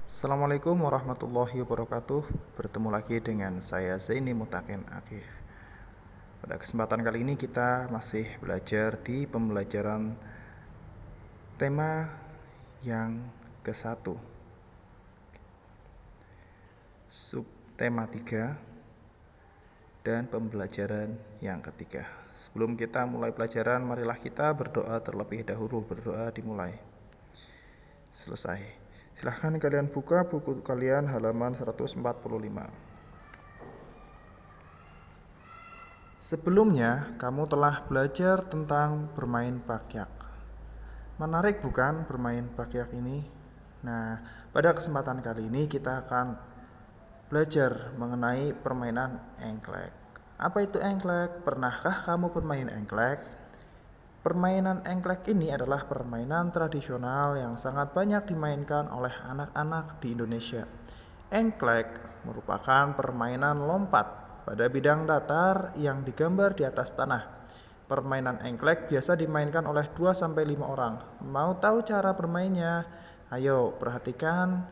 Assalamualaikum warahmatullahi wabarakatuh. Bertemu lagi dengan saya Zaini Mutakin Akif. Pada kesempatan kali ini kita masih belajar di pembelajaran tema yang ke-1, subtema 3, dan pembelajaran yang ketiga. Sebelum kita mulai pelajaran, marilah kita berdoa terlebih dahulu. Berdoa dimulai. Selesai. Silahkan kalian buka buku kalian halaman 145. Sebelumnya, kamu telah belajar tentang bermain bakyak. Menarik bukan bermain bakyak ini? Nah, pada kesempatan kali ini kita akan belajar mengenai permainan engklek. Apa itu engklek? Pernahkah kamu bermain engklek? Permainan engklek ini adalah permainan tradisional yang sangat banyak dimainkan oleh anak-anak di Indonesia. Engklek merupakan permainan lompat pada bidang datar yang digambar di atas tanah. Permainan engklek biasa dimainkan oleh 2-5 orang. Mau tahu cara bermainnya? Ayo perhatikan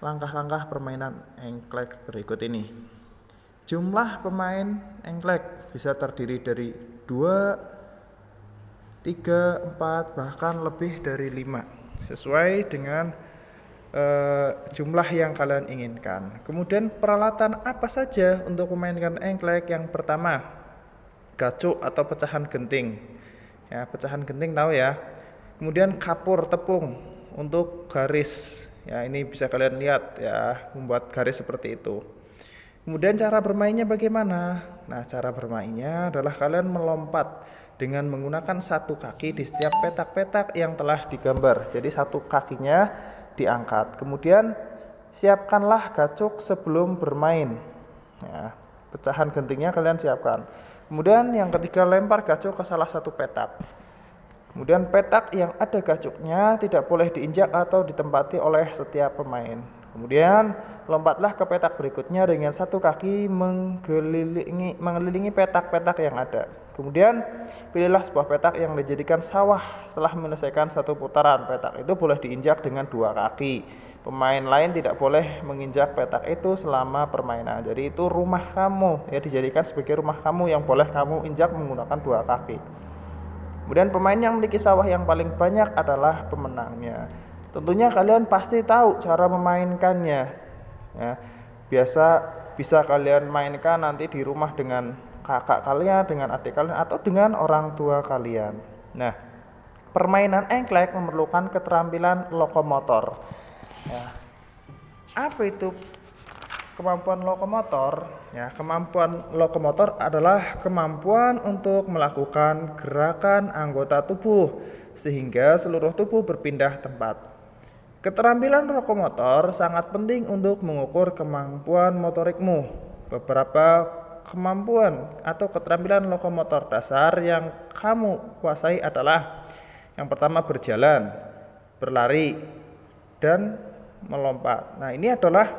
langkah-langkah permainan engklek berikut ini. Jumlah pemain engklek bisa terdiri dari 2, 3, 4, bahkan lebih dari 5, sesuai dengan jumlah yang kalian inginkan. Kemudian peralatan apa saja untuk memainkan engklek? Yang pertama, gacuk atau pecahan genting. Ya, pecahan genting tahu ya. Kemudian kapur tepung untuk garis. Ya, ini bisa kalian lihat ya, membuat garis seperti itu. Kemudian cara bermainnya bagaimana? Nah, cara bermainnya adalah kalian melompat dengan menggunakan satu kaki di setiap petak-petak yang telah digambar. Jadi satu kakinya diangkat. Kemudian siapkanlah gacuk sebelum bermain. Ya, pecahan gentingnya kalian siapkan. Kemudian yang ketiga, lempar gacuk ke salah satu petak. Kemudian petak yang ada gacuknya tidak boleh diinjak atau ditempati oleh setiap pemain. Kemudian lompatlah ke petak berikutnya dengan satu kaki mengelilingi petak-petak yang ada. Kemudian pilihlah sebuah petak yang dijadikan sawah. Setelah menyelesaikan satu putaran, petak itu boleh diinjak dengan 2 kaki. Pemain lain tidak boleh menginjak petak itu selama permainan. Jadi itu rumah kamu, ya, dijadikan sebagai rumah kamu yang boleh kamu injak menggunakan 2 kaki. Kemudian pemain yang memiliki sawah yang paling banyak adalah pemenangnya. Tentunya kalian pasti tahu cara memainkannya. Ya, bisa kalian mainkan nanti di rumah dengan kakak kalian, dengan adik kalian, atau dengan orang tua kalian. Nah, permainan engklek memerlukan keterampilan lokomotor. Ya, apa itu kemampuan lokomotor? Ya, kemampuan lokomotor adalah kemampuan untuk melakukan gerakan anggota tubuh sehingga seluruh tubuh berpindah tempat. Keterampilan lokomotor sangat penting untuk mengukur kemampuan motorikmu. Beberapa kemampuan atau keterampilan lokomotor dasar yang kamu kuasai adalah: yang pertama, berjalan, berlari, dan melompat. Nah, ini adalah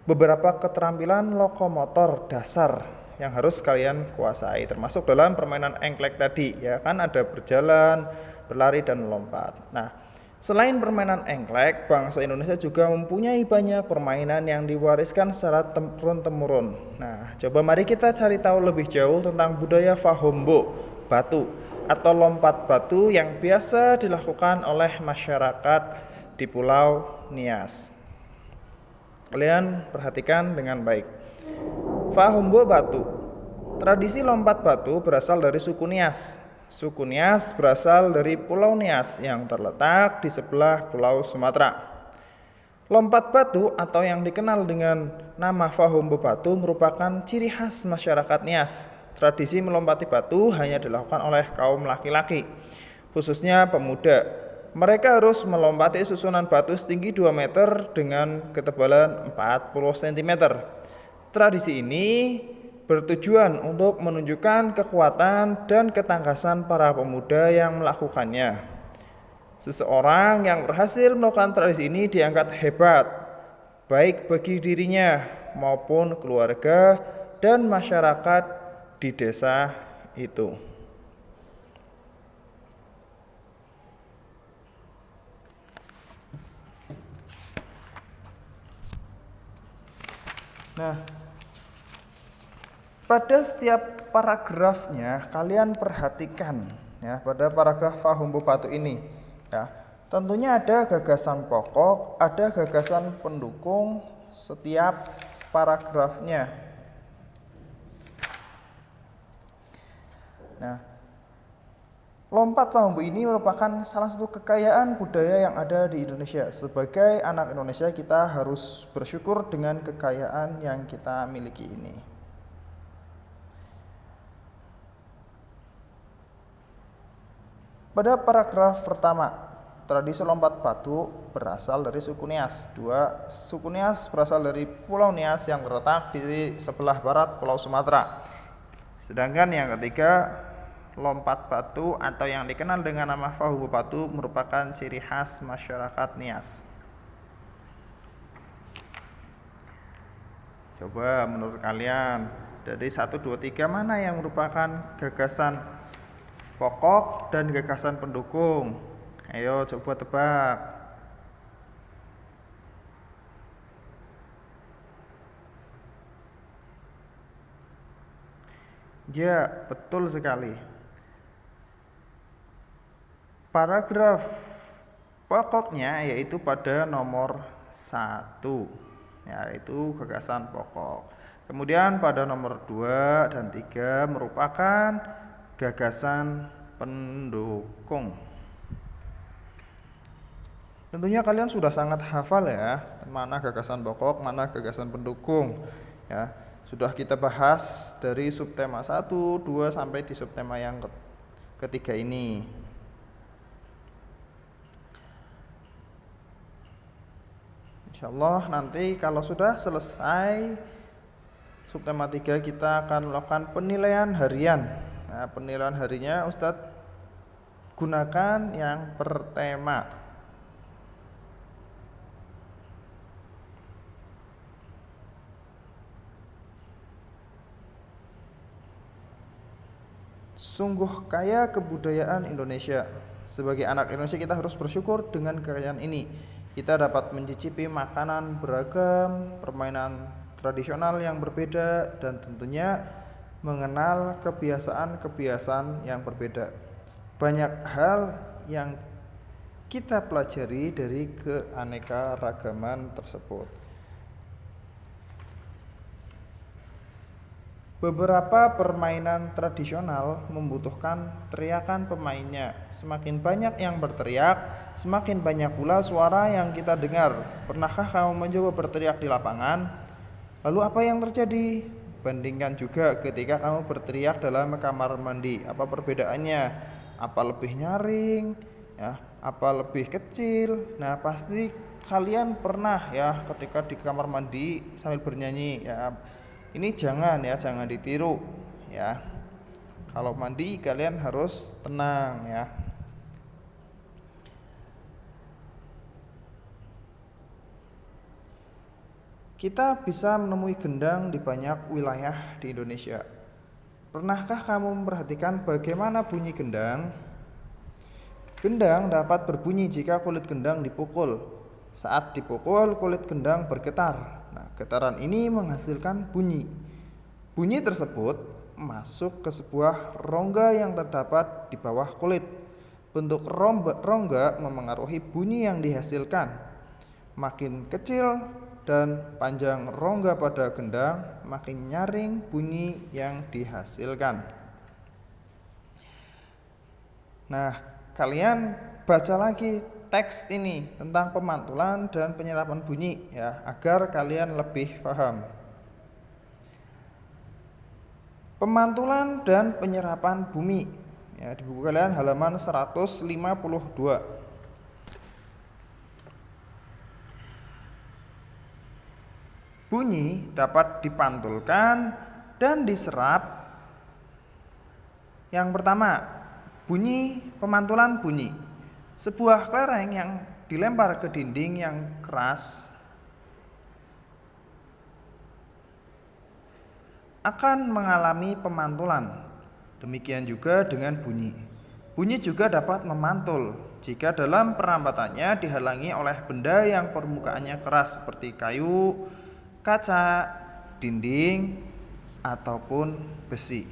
beberapa keterampilan lokomotor dasar yang harus kalian kuasai, termasuk dalam permainan engklek tadi, ya kan, ada berjalan, berlari, dan melompat. Nah, selain permainan engklek, bangsa Indonesia juga mempunyai banyak permainan yang diwariskan secara turun-temurun. Nah, coba mari kita cari tahu lebih jauh tentang budaya Fahombo batu atau lompat batu yang biasa dilakukan oleh masyarakat di Pulau Nias. Kalian perhatikan dengan baik. Fahombo batu. Tradisi lompat batu berasal dari suku Nias. Suku Nias berasal dari Pulau Nias yang terletak di sebelah Pulau Sumatera. Lompat batu atau yang dikenal dengan nama Fahombo batu merupakan ciri khas masyarakat Nias. Tradisi melompati batu hanya dilakukan oleh kaum laki-laki, khususnya pemuda. Mereka harus melompati susunan batu setinggi 2 meter dengan ketebalan 40 cm. Tradisi ini bertujuan untuk menunjukkan kekuatan dan ketangkasan para pemuda yang melakukannya. Seseorang yang berhasil melakukan tradisi ini dianggap hebat, baik bagi dirinya maupun keluarga dan masyarakat di desa itu. Nah, pada setiap paragrafnya kalian perhatikan ya, pada paragraf Fahum Bupatu ini ya. Tentunya ada gagasan pokok, ada gagasan pendukung setiap paragrafnya. Nah, lompat Fahum ini merupakan salah satu kekayaan budaya yang ada di Indonesia. Sebagai anak Indonesia, kita harus bersyukur dengan kekayaan yang kita miliki ini. Pada paragraf pertama, tradisi lompat batu berasal dari suku Nias. Suku Nias berasal dari Pulau Nias yang terletak di sebelah barat Pulau Sumatera. Sedangkan yang ketiga, lompat batu atau yang dikenal dengan nama Fahum Bupatu merupakan ciri khas masyarakat Nias. Coba menurut kalian, dari 1, 2, 3 mana yang merupakan gagasan pokok dan gagasan pendukung? Ayo coba tebak. Ya, betul sekali. Paragraf pokoknya yaitu pada nomor 1, yaitu gagasan pokok. Kemudian pada nomor 2 dan 3 merupakan gagasan pendukung. Tentunya kalian sudah sangat hafal ya, mana gagasan pokok, mana gagasan pendukung ya. Sudah kita bahas dari subtema 1, 2 sampai di subtema yang ketiga ini. Insyaallah nanti kalau sudah selesai subtema 3 kita akan melakukan penilaian harian. Nah, penilaian harinya Ustadz gunakan yang per tema. Sungguh kaya kebudayaan Indonesia. Sebagai anak Indonesia kita harus bersyukur dengan kekayaan ini. Kita dapat mencicipi makanan beragam, permainan tradisional yang berbeda, dan tentunya mengenal kebiasaan-kebiasaan yang berbeda. Banyak hal yang kita pelajari dari keanekaragaman tersebut. Beberapa permainan tradisional membutuhkan teriakan pemainnya. Semakin banyak yang berteriak, semakin banyak pula suara yang kita dengar. Pernahkah kamu mencoba berteriak di lapangan? Lalu apa yang terjadi? Bandingkan juga ketika kamu berteriak dalam kamar mandi. Apa perbedaannya? Apa lebih nyaring? Ya, apa lebih kecil? Nah, pasti kalian pernah ya ketika di kamar mandi sambil bernyanyi ya. Ini jangan ditiru ya. Kalau mandi kalian harus tenang ya. Kita bisa menemui gendang di banyak wilayah di Indonesia. Pernahkah kamu memperhatikan bagaimana bunyi gendang? Gendang dapat berbunyi jika kulit gendang dipukul. Saat dipukul, kulit gendang bergetar. Nah, getaran ini menghasilkan bunyi. Bunyi tersebut masuk ke sebuah rongga yang terdapat di bawah kulit. Bentuk rongga memengaruhi bunyi yang dihasilkan. Makin kecil dan panjang rongga pada gendang, makin nyaring bunyi yang dihasilkan. Nah, kalian baca lagi teks ini tentang pemantulan dan penyerapan bunyi ya, agar kalian lebih paham. Pemantulan dan penyerapan bumi ya, di buku kalian halaman 152. Bunyi dapat dipantulkan dan diserap. Yang pertama, pemantulan bunyi. Sebuah kelereng yang dilempar ke dinding yang keras akan mengalami pemantulan. Demikian juga dengan bunyi. Bunyi juga dapat memantul jika dalam perampatannya dihalangi oleh benda yang permukaannya keras seperti kayu, kaca, dinding ataupun besi.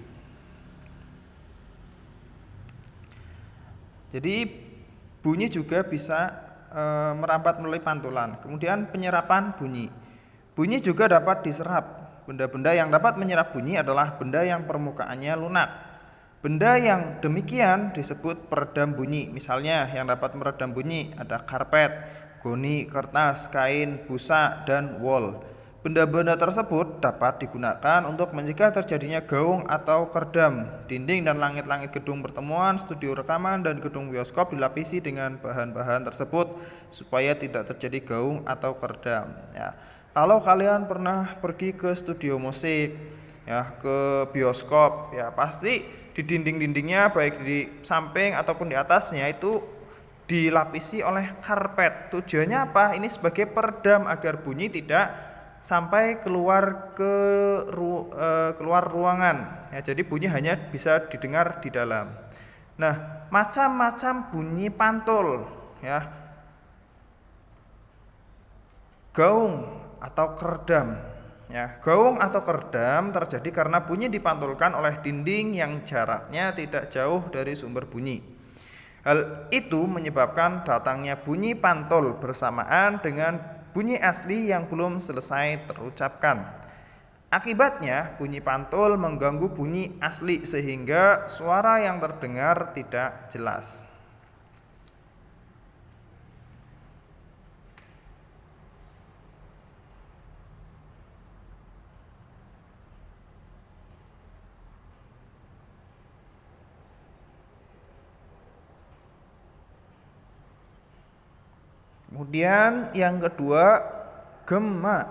Jadi bunyi juga bisa merambat melalui pantulan. Kemudian penyerapan bunyi. Bunyi juga dapat diserap. Benda-benda yang dapat menyerap bunyi adalah benda yang permukaannya lunak. Benda yang demikian disebut peredam bunyi. Misalnya yang dapat meredam bunyi ada karpet, goni, kertas, kain, busa, dan wol. Benda-benda tersebut dapat digunakan untuk mencegah terjadinya gaung atau kerdam. Dinding dan langit-langit gedung pertemuan, studio rekaman, dan gedung bioskop dilapisi dengan bahan-bahan tersebut supaya tidak terjadi gaung atau kerdam. Ya. Kalau kalian pernah pergi ke studio musik, ya, ke bioskop, ya pasti di dinding-dindingnya baik di samping ataupun di atasnya itu dilapisi oleh karpet. Tujuannya apa? Ini sebagai peredam agar bunyi tidak sampai keluar keluar ruangan. Ya, jadi bunyi hanya bisa didengar di dalam. Nah, macam-macam bunyi pantul, ya. Gaung atau kerdam. Ya, gaung atau kerdam terjadi karena bunyi dipantulkan oleh dinding yang jaraknya tidak jauh dari sumber bunyi. Hal itu menyebabkan datangnya bunyi pantul bersamaan dengan bunyi asli yang belum selesai terucapkan. Akibatnya, bunyi pantul mengganggu bunyi asli sehingga suara yang terdengar tidak jelas. Kemudian yang kedua, gema.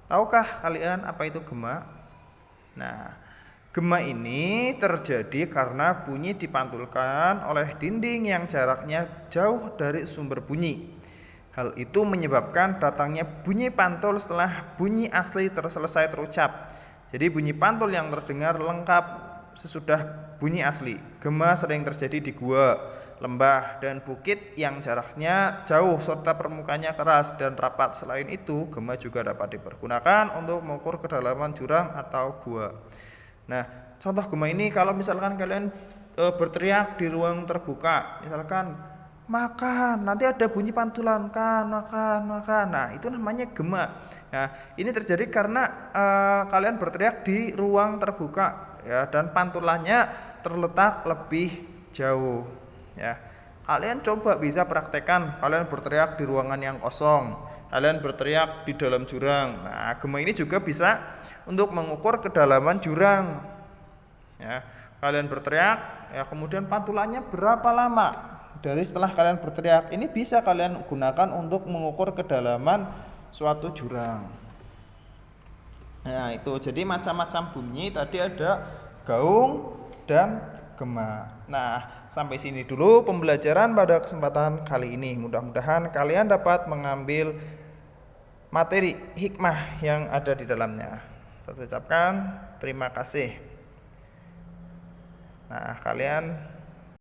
Tahukah kalian apa itu gema? Nah, gema ini terjadi karena bunyi dipantulkan oleh dinding yang jaraknya jauh dari sumber bunyi. Hal itu menyebabkan datangnya bunyi pantul setelah bunyi asli selesai terucap. Jadi bunyi pantul yang terdengar lengkap sesudah bunyi asli. Gema sering terjadi di gua, lembah, dan bukit yang jaraknya jauh serta permukaannya keras dan rapat. Selain itu, gema juga dapat dipergunakan untuk mengukur kedalaman jurang atau gua. Nah, contoh gema ini kalau misalkan kalian berteriak di ruang terbuka, misalkan makan, nanti ada bunyi pantulan makan. Nah, itu namanya gema. Nah, ini terjadi karena kalian berteriak di ruang terbuka, ya, dan pantulannya terletak lebih jauh. Ya, kalian coba bisa praktekkan. Kalian berteriak di ruangan yang kosong, kalian berteriak di dalam jurang. Nah, gema ini juga bisa untuk mengukur kedalaman jurang. Ya, kalian berteriak, ya, kemudian pantulannya berapa lama dari setelah kalian berteriak. Ini bisa kalian gunakan untuk mengukur kedalaman suatu jurang. Nah, itu jadi macam-macam bunyi. Tadi ada gaung dan gema. Nah, sampai sini dulu pembelajaran pada kesempatan kali ini. Mudah-mudahan kalian dapat mengambil materi hikmah yang ada di dalamnya. Saya ucapkan terima kasih. Nah, kalian